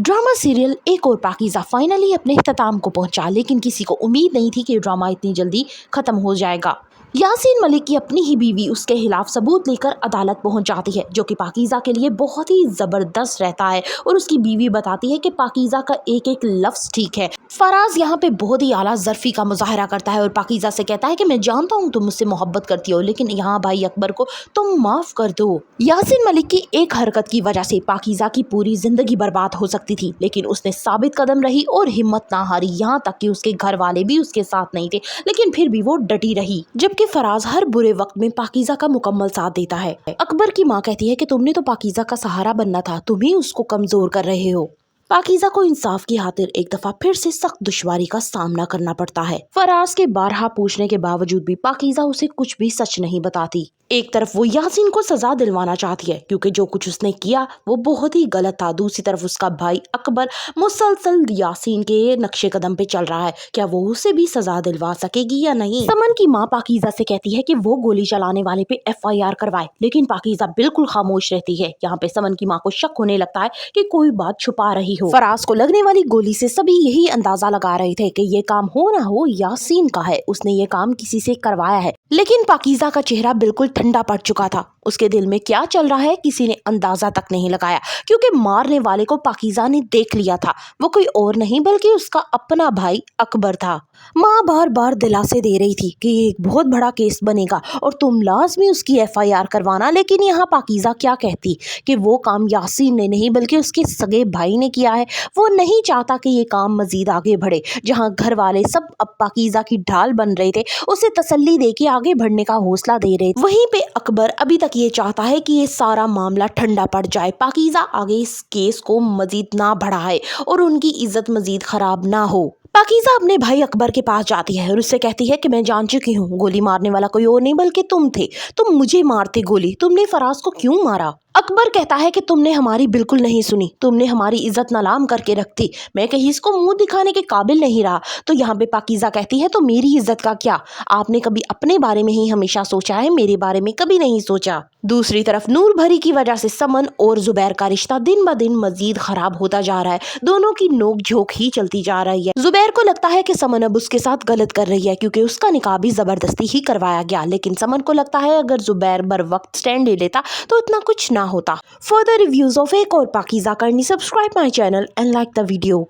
Drama serial एक और Pakeezah finally अपने इख्तिताम को पहुंचा, लेकिन किसी को उम्मीद नहीं थी कि ड्रामा इतनी जल्दी खत्म हो जाएगा। यासीन मलिक की अपनी ही बीवी उसके खिलाफ सबूत लेकर अदालत पहुंच जाती है, जो कि पाकीज़ा के लिए बहुत ही जबरदस्त रहता है। और उसकी बीवी बताती है कि पाकीज़ा का एक एक लफ्ज़ ठीक है। फराज यहाँ पे बहुत ही आला ज़र्फ़ी का मुजाहरा करता है और पाकीज़ा से कहता है कि मैं जानता हूँ तुम मुझसे मोहब्बत करती हो, लेकिन यहाँ भाई अकबर को तुम माफ़ कर दो। यासीन मलिक की एक हरकत की वजह से पाकीज़ा की पूरी जिंदगी बर्बाद हो सकती थी, लेकिन उसने साबित कदम रही और हिम्मत ना हारी। यहाँ तक कि उसके घर वाले भी उसके साथ नहीं थे, लेकिन फिर भी वो डटी रही। जबकि फराज हर बुरे वक्त में पाकीज़ा का मुकम्मल साथ देता है। अकबर की माँ कहती है कि तुमने तो पाकीज़ा का सहारा बनना था, तुम ही उसको कमजोर कर रहे हो। पाकीज़ा को इंसाफ की खातिर एक दफा फिर से सख्त दुश्वारी का सामना करना पड़ता है। फराज के बारहा पूछने के बावजूद भी पाकीज़ा उसे कुछ भी सच नहीं बताती। एक तरफ वो यासीन को सजा दिलवाना चाहती है, क्योंकि जो कुछ उसने किया वो बहुत ही गलत था। दूसरी तरफ उसका भाई अकबर मुसलसल यासीन के नक्शे कदम पे चल रहा है। क्या वो उसे भी सजा दिलवा सकेगी या नहीं? समन की माँ पाकीज़ा से कहती है कि वो गोली चलाने वाले पे FIR करवाए, लेकिन पाकीज़ा बिल्कुल खामोश रहती है। यहाँ पे समन की माँ को शक होने लगता है कि कोई बात छुपा रही हो। फराज को लगने वाली गोली से सभी यही अंदाजा लगा रहे थे कि ये काम हो ना हो यासीन का है, उसने ये काम किसी से करवाया है। लेकिन पाकीज़ा का चेहरा बिल्कुल ठंडा पड़ चुका था। उसके दिल में क्या चल रहा है किसी ने अंदाजा तक नहीं लगाया, क्योंकि मारने वाले को पाकीज़ा ने देख लिया था। वो कोई और नहीं बल्कि उसका अपना भाई अकबर था। माँ बार बार दिलासे दे रही थी कि एक बहुत बड़ा केस बनेगा और तुम लाजमी उसकी FIR करवाना, लेकिन यहाँ पाकीज़ा क्या कहती कि वो काम यासीन ने नहीं बल्कि उसके सगे भाई ने किया है। वो नहीं चाहता कि ये काम मजीद आगे बढ़े। जहाँ घर वाले सब अब पाकीज़ा की ढाल बन रहे थे, उसे तसल्ली दे के आगे बढ़ने का हौसला दे रहे, वहीं पे अकबर अभी तक ये चाहता है कि ये सारा मामला ठंडा पड़ जाए, पाकीज़ा आगे इस केस को मजीद ना बढ़ाए और उनकी इज्जत मजीद खराब ना हो। पाकीज़ा अपने भाई अकबर के पास जाती है और उससे कहती है कि मैं जान चुकी हूँ, गोली मारने वाला कोई और नहीं बल्कि तुम थे। तुम मुझे मारते गोली, तुमने फराज को क्यों मारा? अकबर कहता है कि तुमने हमारी बिल्कुल नहीं सुनी, तुमने हमारी इज्जत नालाम करके रख दी, मैं कहीं इसको मुंह दिखाने के काबिल नहीं रहा। तो यहाँ पे पाकीज़ा कहती है तो मेरी इज्जत का क्या? आपने कभी अपने बारे में ही हमेशा सोचा है, मेरे बारे में कभी नहीं सोचा। दूसरी तरफ नूर भरी की वजह से समन और जुबैर का रिश्ता दिन ब दिन मजीद खराब होता जा रहा है। दोनों की नोक झोंक ही चलती जा रही है। जुबैर को लगता है कि समन अब उसके साथ गलत कर रही है, क्योंकि उसका निकाह भी जबरदस्ती ही करवाया गया। लेकिन समन को लगता है अगर जुबैर बर वक्त स्टैंड ले लेता तो इतना कुछ ना होता। फर्दर रिव्यूज ऑफ एक और पाकीज़ा करनी, subscribe my channel and like the video.